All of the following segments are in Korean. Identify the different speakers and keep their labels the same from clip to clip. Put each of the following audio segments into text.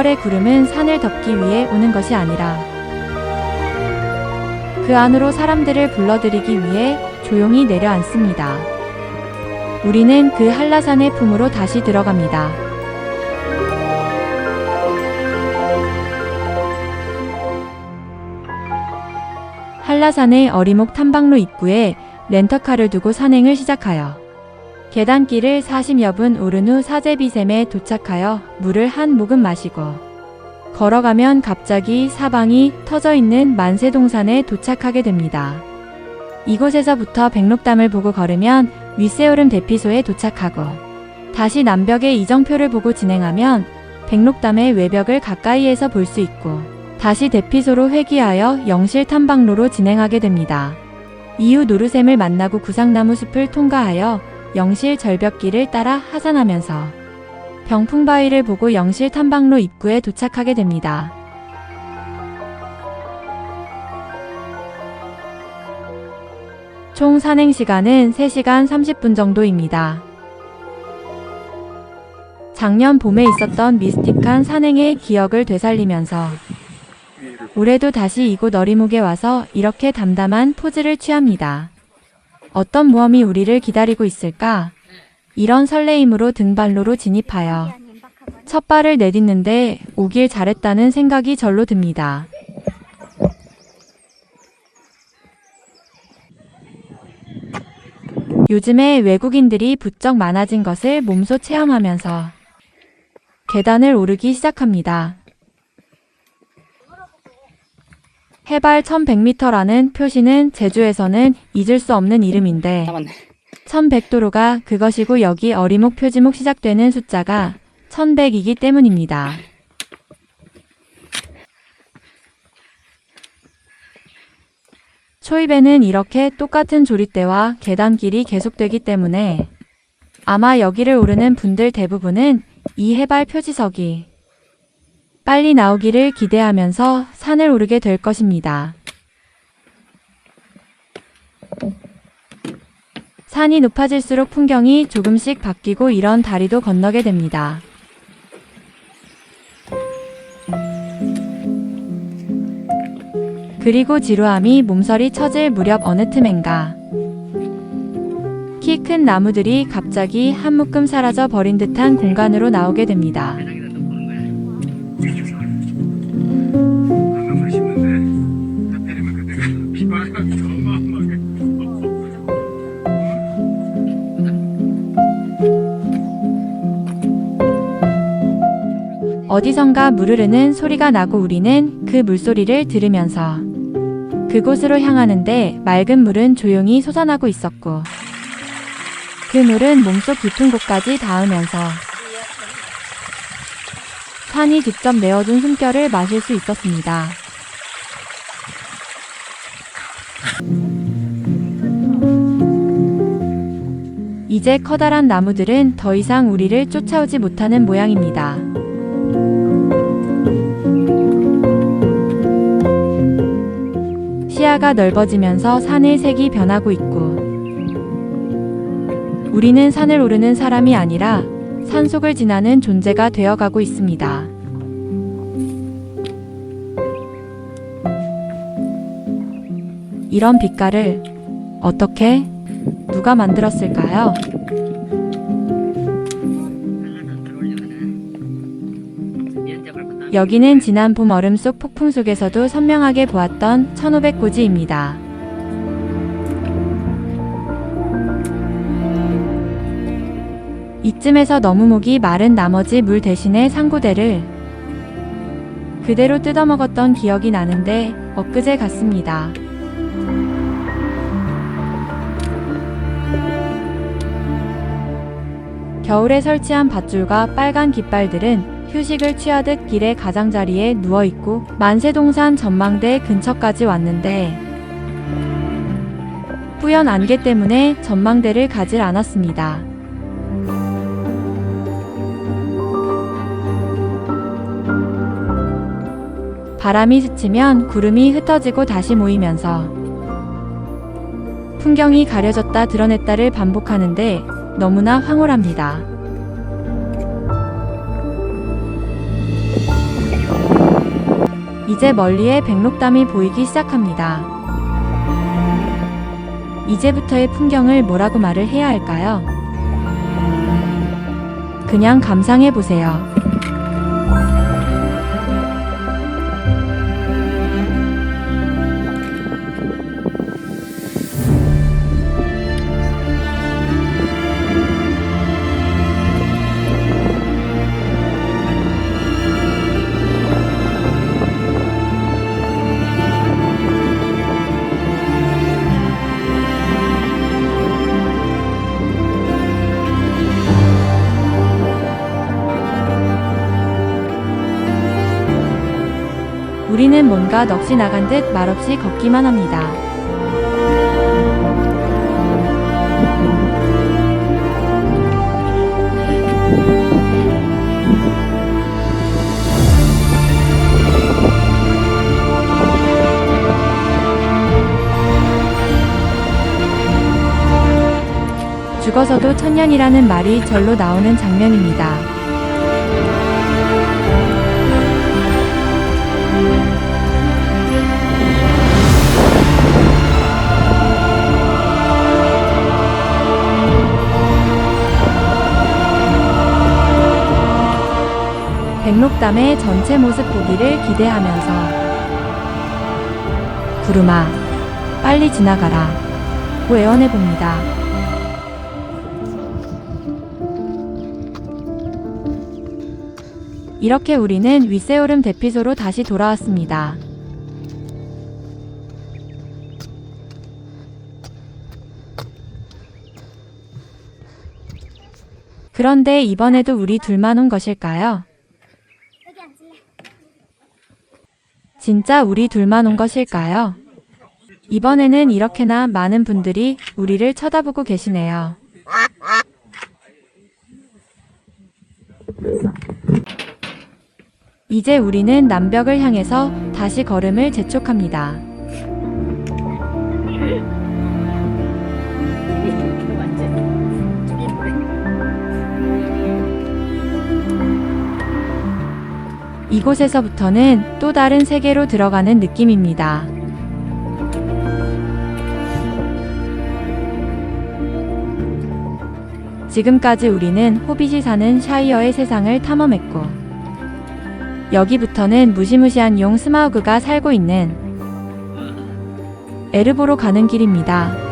Speaker 1: 9월의 구름은 산을 덮기 위해 오는 것이 아니라 그 안으로 사람들을 불러들이기 위해 조용히 내려앉습니다. 우리는 그 한라산의 품으로 다시 들어갑니다. 한라산의 어리목 탐방로 입구에 렌터카를 두고 산행을 시작하여 계단길을 40여 분 오른 후 사제비샘에 도착하여 물을 한 모금 마시고 걸어가면 갑자기 사방이 터져 있는 만세동산에 도착하게 됩니다. 이곳에서부터 백록담을 보고 걸으면 윗세오름 대피소에 도착하고 다시 남벽의 이정표를 보고 진행하면 백록담의 외벽을 가까이에서 볼 수 있고 다시 대피소로 회귀하여 영실 탐방로로 진행하게 됩니다. 이후 노루샘을 만나고 구상나무 숲을 통과하여 영실 절벽길을 따라 하산하면서 병풍바위를 보고 영실 탐방로 입구에 도착하게 됩니다. 총 산행 시간은 3시간 30분 정도입니다. 작년 봄에 있었던 미스틱한 산행의 기억을 되살리면서 올해도 다시 이곳 어리목에 와서 이렇게 담담한 포즈를 취합니다. 어떤 모험이 우리를 기다리고 있을까? 이런 설레임으로 등반로로 진입하여 첫 발을 내딛는데 오길 잘했다는 생각이 절로 듭니다. 요즘에 외국인들이 부쩍 많아진 것을 몸소 체험하면서 계단을 오르기 시작합니다. 해발 1100m라는 표시는 제주에서는 잊을 수 없는 이름인데 1100도로가 그것이고 여기 어리목 표지목 시작되는 숫자가 1100이기 때문입니다. 초입에는 이렇게 똑같은 조릿대와 계단길이 계속되기 때문에 아마 여기를 오르는 분들 대부분은 이 해발 표지석이 빨리 나오기를 기대하면서 산을 오르게 될 것입니다. 산이 높아질수록 풍경이 조금씩 바뀌고 이런 다리도 건너게 됩니다. 그리고 지루함이 몸서리 쳐질 무렵 어느 틈엔가 키 큰 나무들이 갑자기 한 묶음 사라져 버린 듯한 공간으로 나오게 됩니다. 어디선가 물 흐르는 소리가 나고 우리는 그 물소리를 들으면서 그곳으로 향하는데 맑은 물은 조용히 솟아나고 있었고 그 물은 몸속 깊은 곳까지 닿으면서 산이 직접 내어준 숨결을 마실 수 있었습니다. 이제 커다란 나무들은 더 이상 우리를 쫓아오지 못하는 모양입니다. 시야가 넓어지면서 산의 색이 변하고 있고 우리는 산을 오르는 사람이 아니라 산속을 지나는 존재가 되어가고 있습니다. 이런 빛깔을 어떻게 누가 만들었을까요? 여기는 지난 봄 얼음 속 폭풍 속에서도 선명하게 보았던 1500고지입니다. 이쯤에서 너무 목이 마른 나머지 물 대신에 상고대를 그대로 뜯어먹었던 기억이 나는데 엊그제 같습니다. 겨울에 설치한 밧줄과 빨간 깃발들은 휴식을 취하듯 길의 가장자리에 누워있고 만세동산 전망대 근처까지 왔는데 뿌연 안개 때문에 전망대를 가질 않았습니다. 바람이 스치면 구름이 흩어지고 다시 모이면서 풍경이 가려졌다 드러냈다를 반복하는데 너무나 황홀합니다. 이제 멀리에 백록담이 보이기 시작합니다. 이제부터의 풍경을 뭐라고 말을 해야 할까요? 그냥 감상해 보세요. 우리는 뭔가 넋이 나간 듯 말없이 걷기만 합니다. 죽어서도 천년이라는 말이 절로 나오는 장면입니다. 백록담의 전체 모습 보기를 기대하면서 구름아, 빨리 지나가라 고 애원해봅니다. 이렇게 우리는 윗세오름 대피소로 다시 돌아왔습니다. 그런데 이번에도 우리 둘만 온 것일까요? 진짜 우리 둘만 온 것일까요? 이번에는 이렇게나 많은 분들이 우리를 쳐다보고 계시네요. 이제 우리는 남벽을 향해서 다시 걸음을 재촉합니다. 이곳에서부터는 또 다른 세계로 들어가는 느낌입니다. 지금까지 우리는 호빗이 사는 샤이어의 세상을 탐험했고, 여기부터는 무시무시한 용 스마우그가 살고 있는 에르보로 가는 길입니다.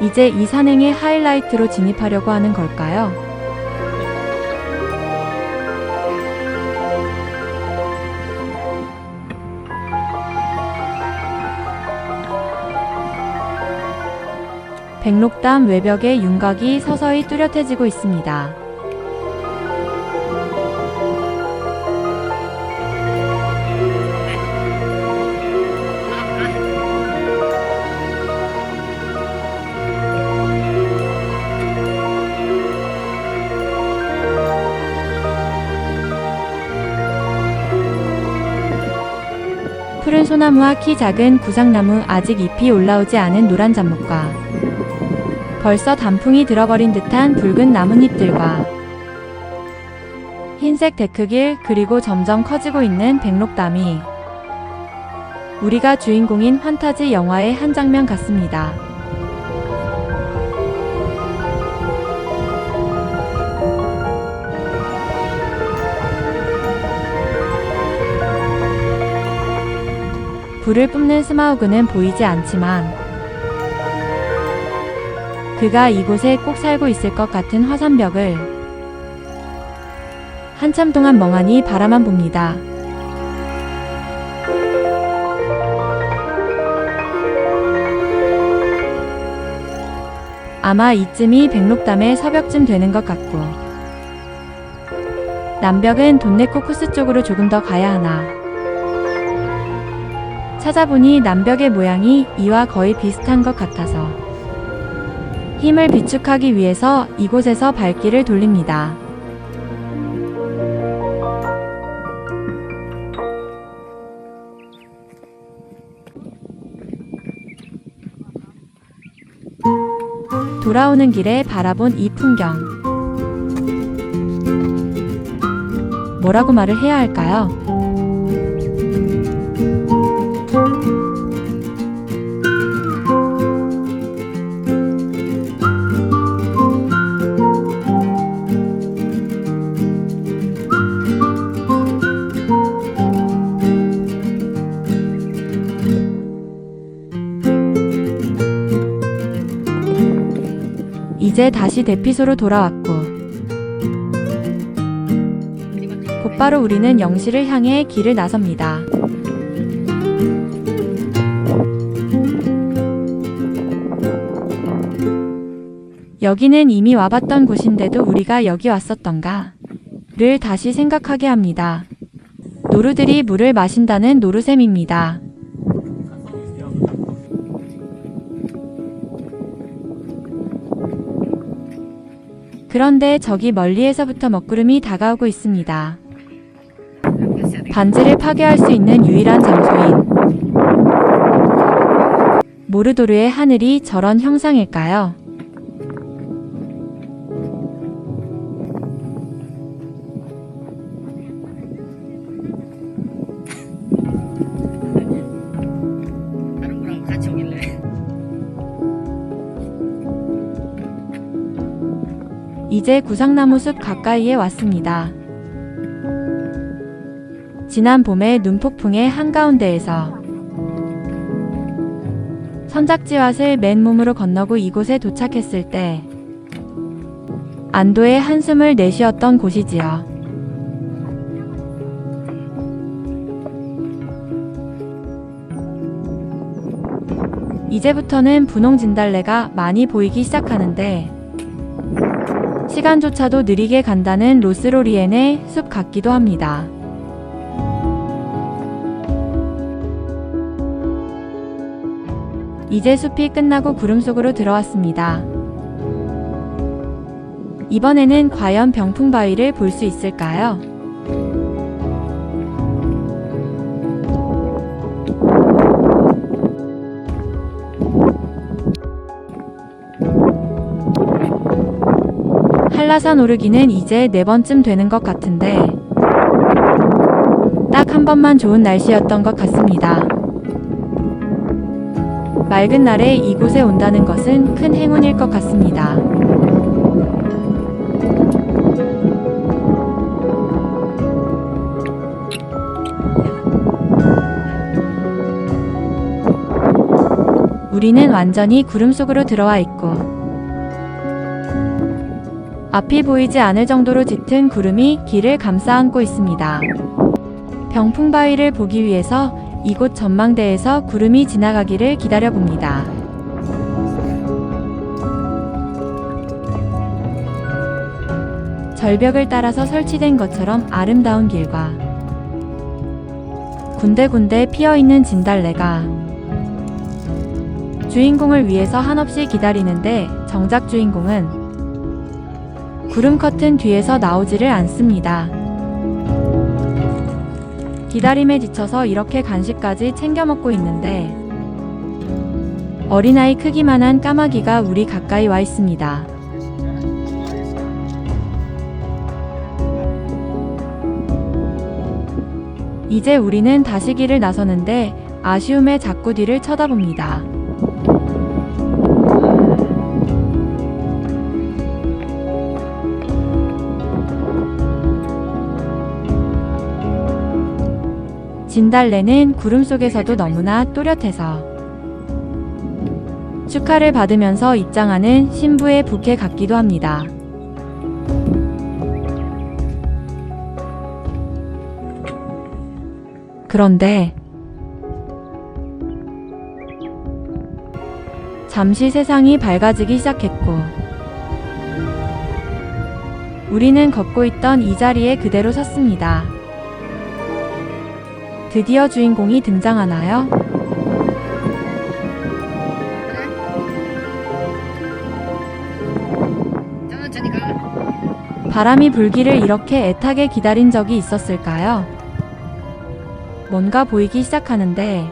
Speaker 1: 이제 이 산행의 하이라이트로 진입하려고 하는 걸까요? 백록담 외벽의 윤곽이 서서히 뚜렷해지고 있습니다. 푸른 소나무와 키 작은 구상나무, 아직 잎이 올라오지 않은 노란 잡목과 벌써 단풍이 들어버린 듯한 붉은 나뭇잎들과 흰색 데크길, 그리고 점점 커지고 있는 백록담이 우리가 주인공인 판타지 영화의 한 장면 같습니다. 불을 뿜는 스마우그는 보이지 않지만 그가 이곳에 꼭 살고 있을 것 같은 화산벽을 한참 동안 멍하니 바라만 봅니다. 아마 이쯤이 백록담의 서벽쯤 되는 것 같고, 남벽은 돈네코 코스 쪽으로 조금 더 가야 하나. 찾아보니 남벽의 모양이 이와 거의 비슷한 것 같아서 힘을 비축하기 위해서 이곳에서 발길을 돌립니다. 돌아오는 길에 바라본 이 풍경. 뭐라고 말을 해야 할까요? 이제 다시 대피소로 돌아왔고 곧바로 우리는 영시를 향해 길을 나섭니다. 여기는 이미 와봤던 곳인데도 우리가 여기 왔었던가? 를 다시 생각하게 합니다. 노루들이 물을 마신다는 노루샘입니다. 그런데 저기 멀리에서부터 먹구름이 다가오고 있습니다. 반지를 파괴할 수 있는 유일한 장소인 모르도르의 하늘이 저런 형상일까요?
Speaker 2: 다른 거랑 같이 오길래.
Speaker 1: 이제 구상나무 숲 가까이에 왔습니다. 지난 봄의 눈폭풍의 한가운데에서 선작지왓을 맨몸으로 건너고 이곳에 도착했을 때 안도의 한숨을 내쉬었던 곳이지요. 이제부터는 분홍 진달래가 많이 보이기 시작하는데 시간조차도 느리게 간다는 로스로리엔의 숲 같기도 합니다. 이제 숲이 끝나고 구름 속으로 들어왔습니다. 이번에는 과연 병풍바위를 볼 수 있을까요? 한라산 오르기는 이제 4번쯤 되는 것 같은데 딱 한 번만 좋은 날씨였던 것 같습니다. 맑은 날에 이곳에 온다는 것은 큰 행운일 것 같습니다. 우리는 완전히 구름 속으로 들어와 있고 앞이 보이지 않을 정도로 짙은 구름이 길을 감싸 안고 있습니다. 병풍바위를 보기 위해서 이곳 전망대에서 구름이 지나가기를 기다려봅니다. 절벽을 따라서 설치된 것처럼 아름다운 길과 군데군데 피어있는 진달래가 주인공을 위해서 한없이 기다리는데 정작 주인공은 구름 커튼 뒤에서 나오지를 않습니다. 기다림에 지쳐서 이렇게 간식까지 챙겨 먹고 있는데 어린아이 크기만한 까마귀가 우리 가까이 와 있습니다. 이제 우리는 다시 길을 나서는데 아쉬움에 자꾸 뒤를 쳐다봅니다. 진달래는 구름 속에서도 너무나 또렷해서 축하를 받으면서 입장하는 신부의 부케 같기도 합니다. 그런데 잠시 세상이 밝아지기 시작했고 우리는 걷고 있던 이 자리에 그대로 섰습니다. 드디어 주인공이 등장하나요?
Speaker 2: 천천히 가.
Speaker 1: 바람이 불기를 이렇게 애타게 기다린 적이 있었을까요? 뭔가 보이기 시작하는데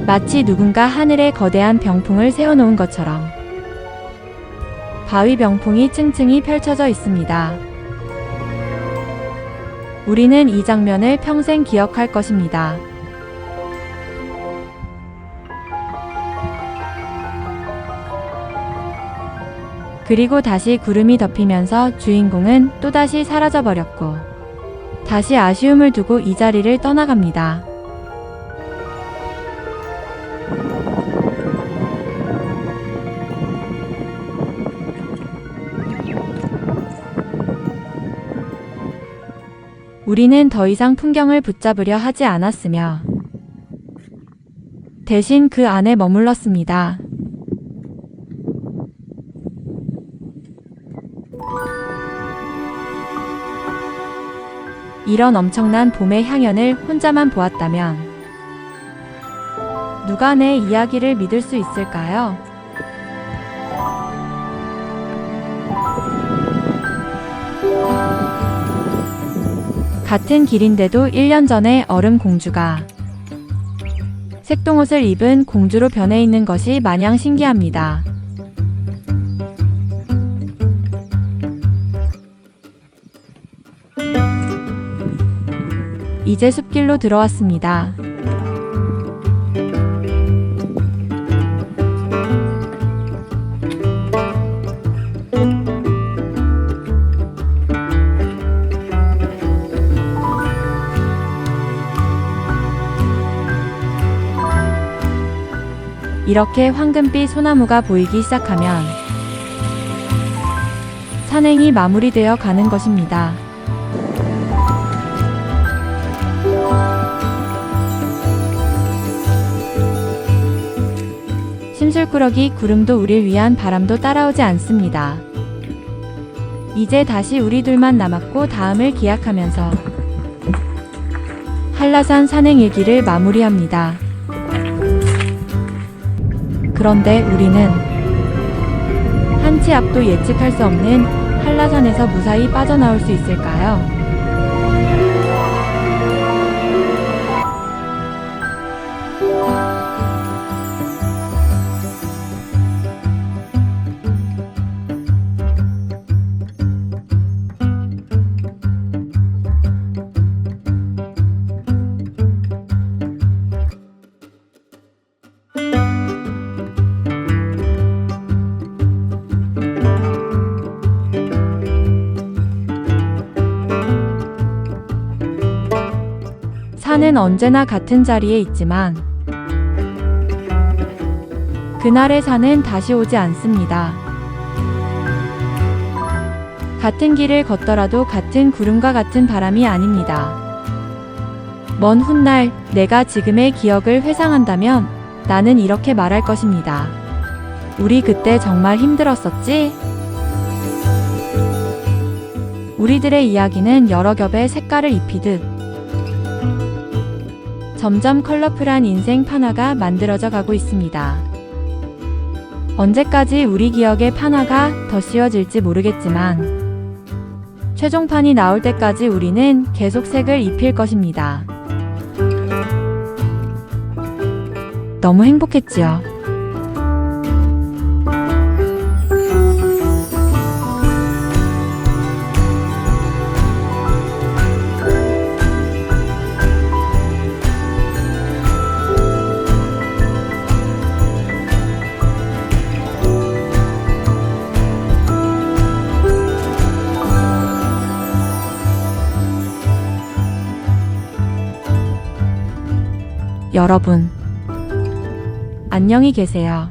Speaker 1: 마치 누군가 하늘에 거대한 병풍을 세워놓은 것처럼 바위 병풍이 층층이 펼쳐져 있습니다. 우리는 이 장면을 평생 기억할 것입니다. 그리고 다시 구름이 덮이면서 주인공은 또다시 사라져버렸고 다시 아쉬움을 두고 이 자리를 떠나갑니다. 우리는 더 이상 풍경을 붙잡으려 하지 않았으며 대신 그 안에 머물렀습니다. 이런 엄청난 봄의 향연을 혼자만 보았다면 누가 내 이야기를 믿을 수 있을까요? 같은 길인데도 1년 전에 얼음 공주가 색동옷을 입은 공주로 변해 있는 것이 마냥 신기합니다. 이제 숲길로 들어왔습니다. 이렇게 황금빛 소나무가 보이기 시작하면 산행이 마무리되어 가는 것입니다. 심술꾸러기 구름도 우릴 위한 바람도 따라오지 않습니다. 이제 다시 우리 둘만 남았고 다음을 기약하면서 한라산 산행 일기를 마무리합니다. 그런데 우리는 한 치 앞도 예측할 수 없는 한라산에서 무사히 빠져나올 수 있을까요? 산은 언제나 같은 자리에 있지만 그날의 산은 다시 오지 않습니다. 같은 길을 걷더라도 같은 구름과 같은 바람이 아닙니다. 먼 훗날 내가 지금의 기억을 회상한다면 나는 이렇게 말할 것입니다. 우리 그때 정말 힘들었었지? 우리들의 이야기는 여러 겹의 색깔을 입히듯 점점 컬러풀한 인생 판화가 만들어져 가고 있습니다. 언제까지 우리 기억의 판화가 더 씌워질지 모르겠지만 최종판이 나올 때까지 우리는 계속 색을 입힐 것입니다. 너무 행복했지요. 여러분, 안녕히 계세요.